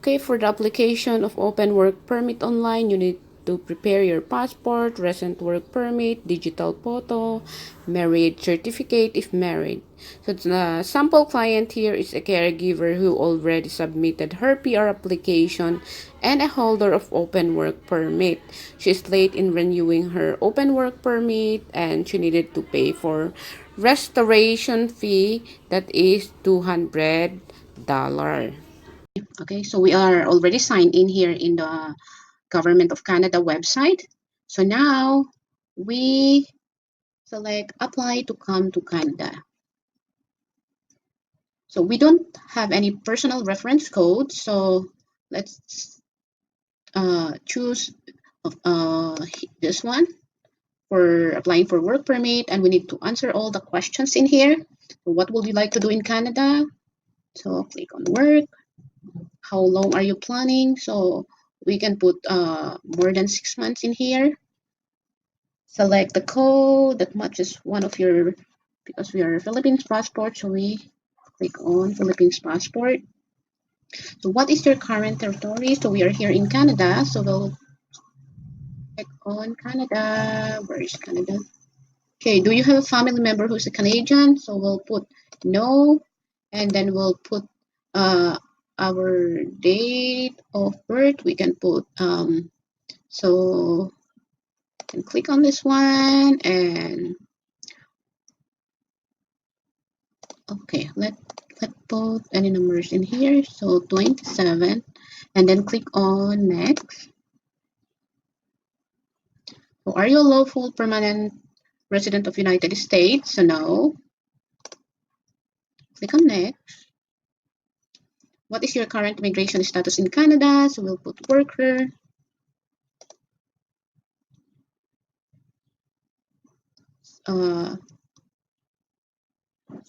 Okay, for the application of Open Work Permit online, you need to prepare your passport, recent work permit, digital photo, marriage certificate if married. So the sample client here is a caregiver who already submitted her PR application and a holder of Open Work Permit. She's late in renewing her Open Work Permit and she needed to pay for restoration fee that is $200. Okay, so we are already signed in here in the Government of Canada website. So now we select apply to come to Canada. So we don't have any personal reference code. So let's choose this one for applying for work permit, and we need to answer all the questions in here. So what would you like to do in Canada? So click on work. How long are you planning? So we can put more than 6 months in here. Select the code that matches one of your, because we are Philippines passport, so we click on Philippines passport. So what is your current territory? So we are here in Canada, so we'll click on Canada. Where is Canada? Okay, do you have a family member who's a Canadian? So we'll put no, and then we'll put our date of birth. We can put so can click on this one, and okay, let's put any numbers in here. So 27, and then click on next. So are you a lawful permanent resident of United States? So no. Click on next. What is your current immigration status in Canada? So we'll put worker. So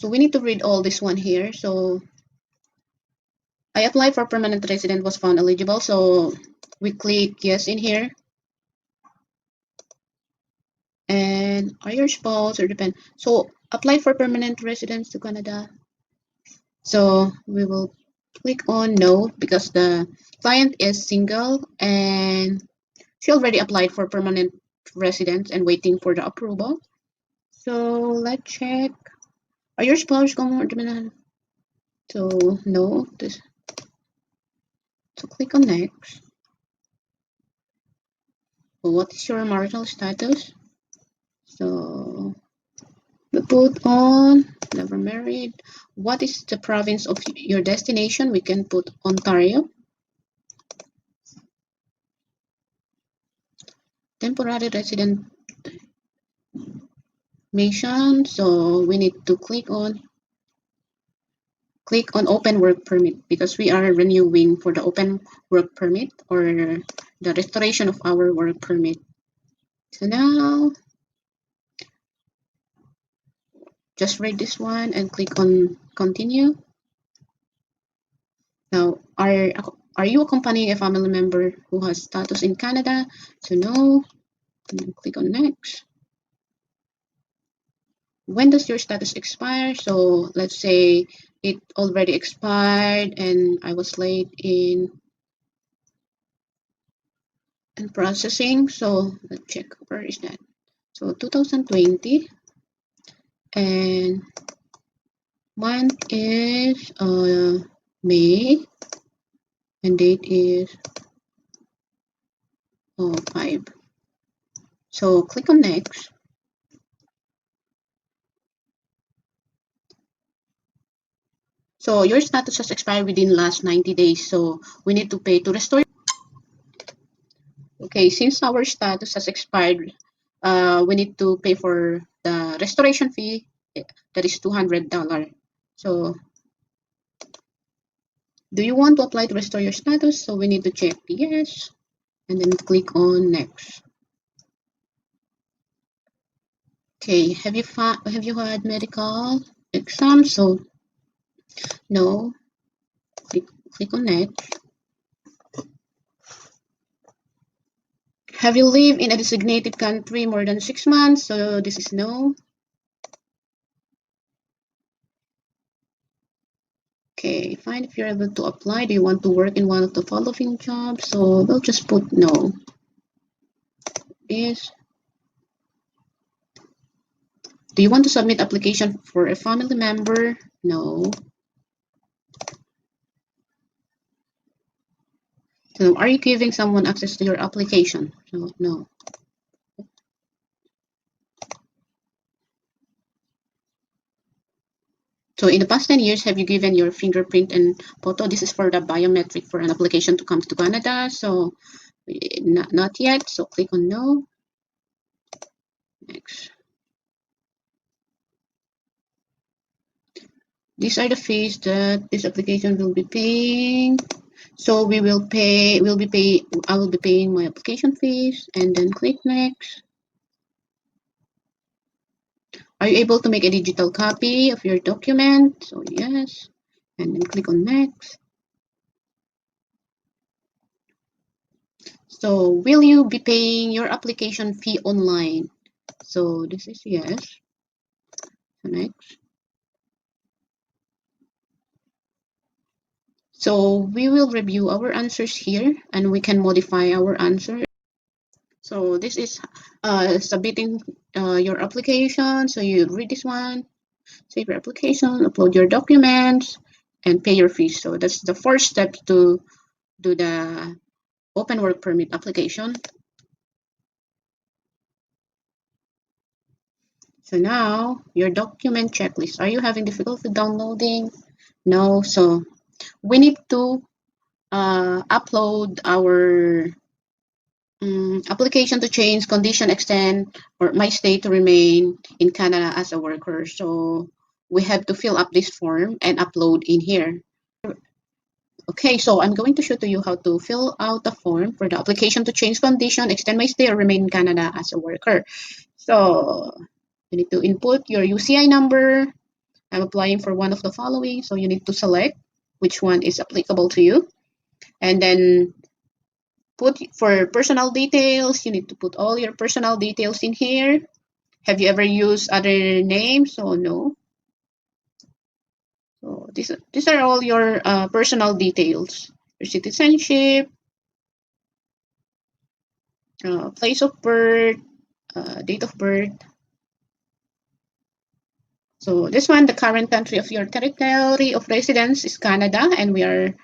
we need to read all this one here. So I applied for permanent resident, was found eligible. So we click yes in here. And are your spouse or depend? So apply for permanent residence to Canada. So we will click on no because the client is single and she already applied for permanent residence and waiting for the approval. So let's check. Are your spouse going? So no. So click on next. So what is your marital status? So we put on never married. What is the province of your destination? We can put Ontario. Temporary resident mission. So we need to click on open work permit because we are renewing for the open work permit or the restoration of our work permit. So now just read this one and click on continue. Now are you accompanying a family member who has status in Canada? So no, and then click on next. When does your status expire? So let's say it already expired and I was late in processing. So let's check where is that. So 2020 and month is May and date is 5. So click on next. So your status has expired within last 90 days. So we need to pay to restore. Okay, since our status has expired, we need to pay for the restoration fee. That is $200. So do you want to apply to restore your status? So we need to check yes and then click on next. Okay, have you had medical exam? So no, click on next. Have you lived in a designated country more than 6 months? So this is no. Okay, fine. mind if you're able to apply. Do you want to work in one of the following jobs? So we'll just put no. Yes. Do you want to submit application for a family member? No. So are you giving someone access to your application? So no. So in the past 10 years, have you given your fingerprint and photo? This is for the biometric for an application to come to Canada. So not yet. So click on no. Next. These are the fees that this application will be paying. So I will be paying my application fees and then click next. Are you able to make a digital copy of your document? So yes, and then click on next. So will you be paying your application fee online? So this is yes. So next. So we will review our answers here and we can modify our answer. So this is submitting your application. So you read this one, save your application, upload your documents, and pay your fees. So that's the first step to do the open work permit application. So now your document checklist. Are you having difficulty downloading? No. So we need to upload our application to change condition extend or my stay to remain in Canada as a worker. So we have to fill up this form and upload in here. Okay, so I'm going to show to you how to fill out the form for the application to change condition, extend my stay, or remain in Canada as a worker. So you need to input your UCI number. I'm applying for one of the following, so you need to select which one is applicable to you. And then put for personal details, you need to put all your personal details in here. Have you ever used other names? So no. So these are all your personal details. Your citizenship, place of birth, date of birth. So this one, the current country of your territory of residence is Canada, and we are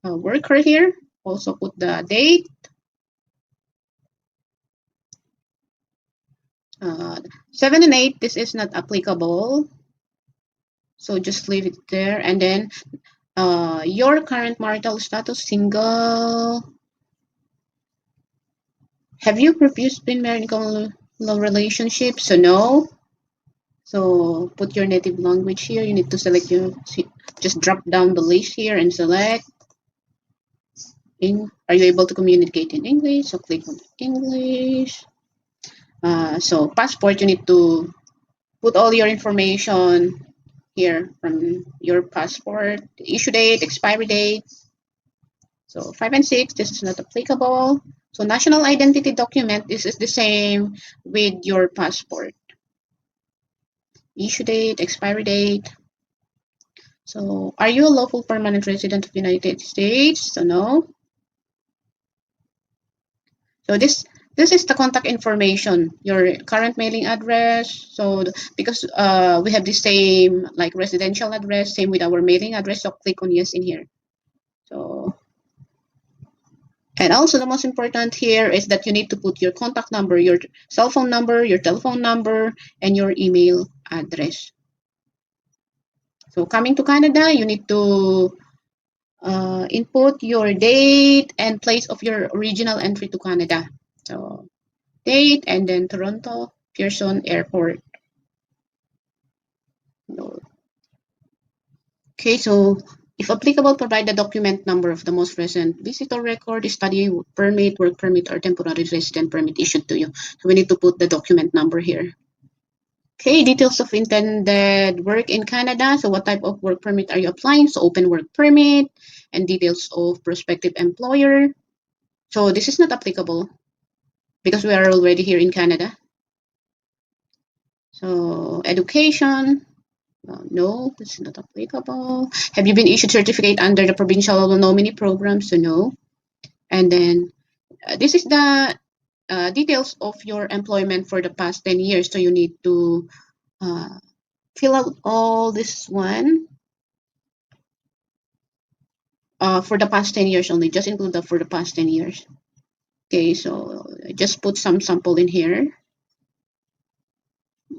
a worker here. Also put the date. 7 and 8, this is not applicable. So just leave it there. And then your current marital status, single. Have you previously been married in common law relationship? So no. So put your native language here. You need to select just drop down the list here and select. Are you able to communicate in English? So click on English. So passport, you need to put all your information here from your passport, issue date, expiry date. So 5 and 6, this is not applicable. So national identity document, this is the same with your passport. Issue date, expiry date. So are you a lawful permanent resident of the United States? So no. So this is the contact information, your current mailing address. So because we have the same like residential address, same with our mailing address. So click on yes in here. So and also the most important here is that you need to put your contact number, your cell phone number, your telephone number, and your email address. So coming to Canada, you need to input your date and place of your original entry to Canada. So date and then Toronto Pearson Airport. Okay, so if applicable, provide the document number of the most recent visitor record, study permit, work permit, or temporary resident permit issued to you. So we need to put the document number here. Okay, details of intended work in Canada. So what type of work permit are you applying? So open work permit and details of prospective employer. So this is not applicable because we are already here in Canada. So education, No, it's not applicable. Have you been issued certificate under the provincial nominee program? So no. And then this is the details of your employment for the past 10 years. So you need to fill out all this one for the past 10 years only. Just include that for the past 10 years. Okay, so I just put some sample in here.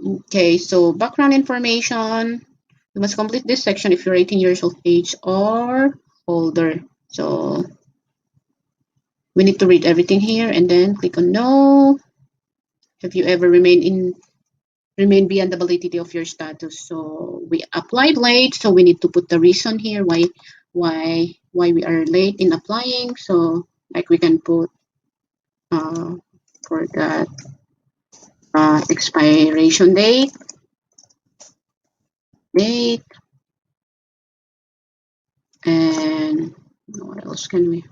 Okay, so background information. You must complete this section if you're 18 years of age or older. So we need to read everything here and then click on no. Have you ever remained beyond the validity of your status? So we applied late, so we need to put the reason here why we are late in applying. So like we can put for that expiration date, and what else can we?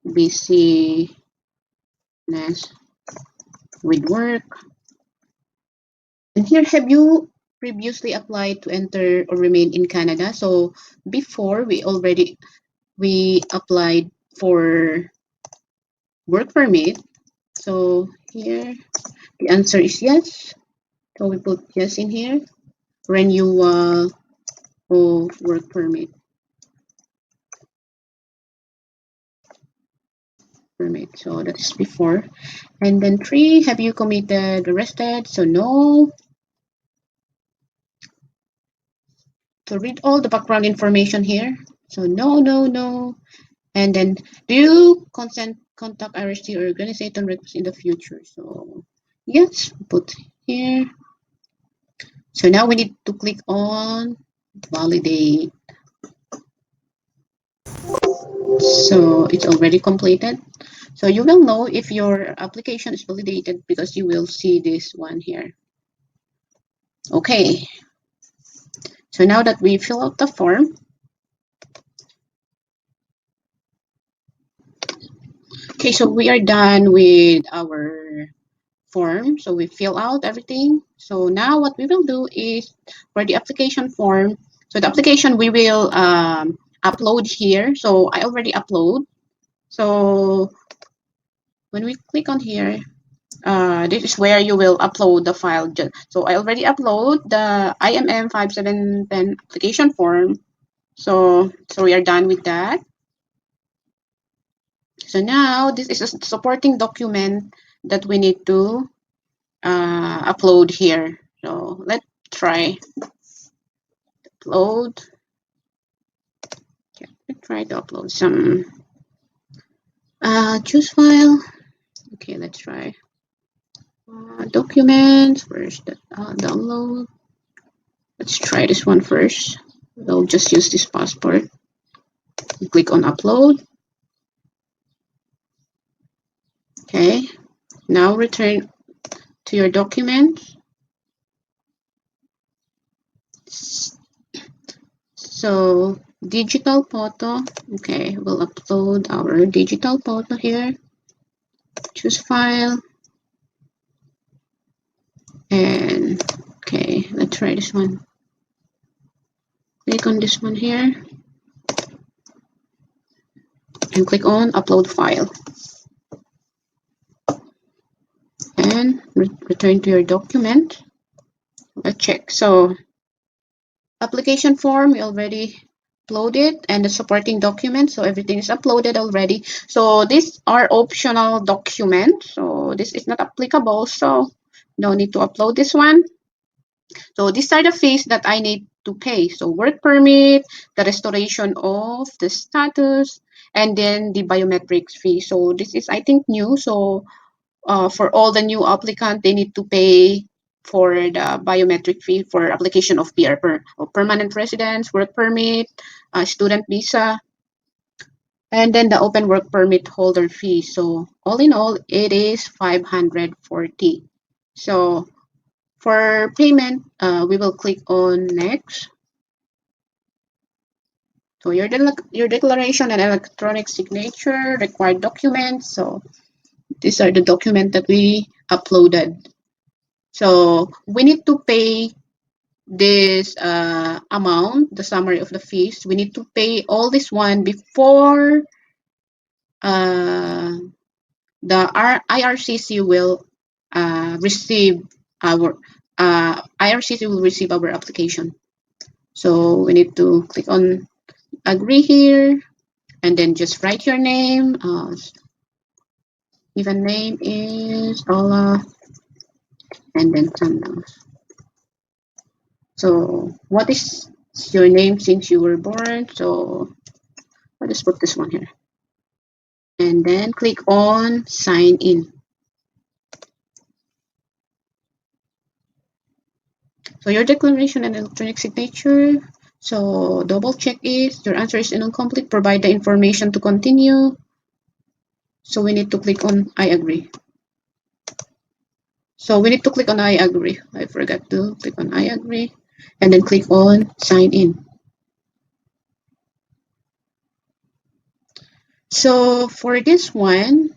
Busyness with work. And here, have you previously applied to enter or remain in Canada? So before we applied for work permit. So here the answer is yes. So we put yes in here. Renewal of work permit. So that's before. And then 3, have you committed arrested? So no. So read all the background information here. So no. And then do you contact RST or organization request in the future? So yes, put here. So now we need to click on validate. So it's already completed. So you will know if your application is validated because you will see this one here. Okay. So now that we fill out the form, okay, so we are done with our form. So we fill out everything. So now what we will do is for the application form. So the application we will upload here. So I already upload. So when we click on here, this is where you will upload the file. So I already upload the IMM 5710 application form. So we are done with that. So now this is a supporting document that we need to upload here. So let's try upload. Okay, let's try to upload some choose file. Okay, let's try documents first. Download. Let's try this one first. We'll just use this passport. Click on upload. Okay, now return to your document. So digital photo. Okay, we'll upload our digital photo here. Choose file. And okay, let's try this one. Click on this one here. And click on upload file. And return to your document. Let's check. So application form, we already uploaded, and the supporting document. So everything is uploaded already. So these are optional documents. So this is not applicable. So no need to upload this one. So these are the fees that I need to pay. So work permit, the restoration of the status, and then the biometrics fee. So this is, I think, new. So for all the new applicant, they need to pay for the biometric fee for application of PR or permanent residence, work permit, student visa, and then the open work permit holder fee. So all in all, it is 540. So for payment, we will click on next. So your declaration and electronic signature, required documents. So these are the documents that we uploaded. So we need to pay this amount, the summary of the fees, we need to pay all this one before uh, the IRCC will receive our IRCC will receive our application. So we need to click on agree here, and then just write your name. Even name is Ola, and then thumbnail. So what is your name since you were born? So I'll just put this one here. And then click on sign in. So your declaration and electronic signature. So double check is your answer is incomplete. Provide the information to continue. So we need to click on I agree. So we need to click on I agree. I forgot to click on I agree. And then click on sign in. So for this one,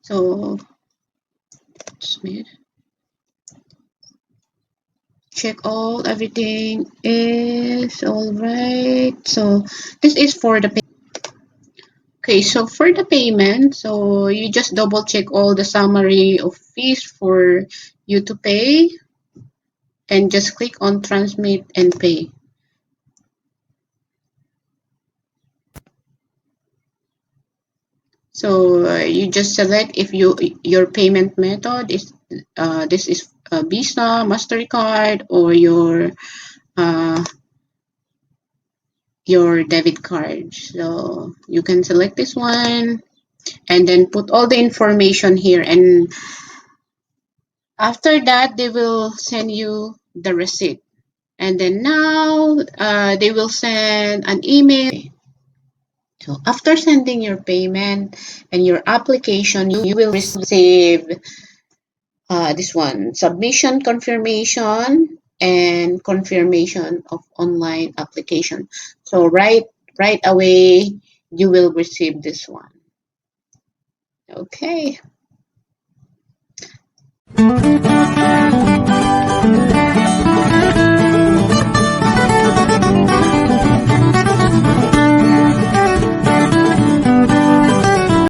so check all everything is all right. So this is for the okay, so for the payment, so you just double check all the summary of fees for you to pay and just click on transmit and pay. So you just select if your payment method is this is Visa, MasterCard, or uh, your debit card. So you can select this one and then put all the information here, and after that they will send you the receipt, and then now they will send an email. So after sending your payment and your application, you will receive this one, submission confirmation and confirmation of online application. So right away you will receive this one. Okay.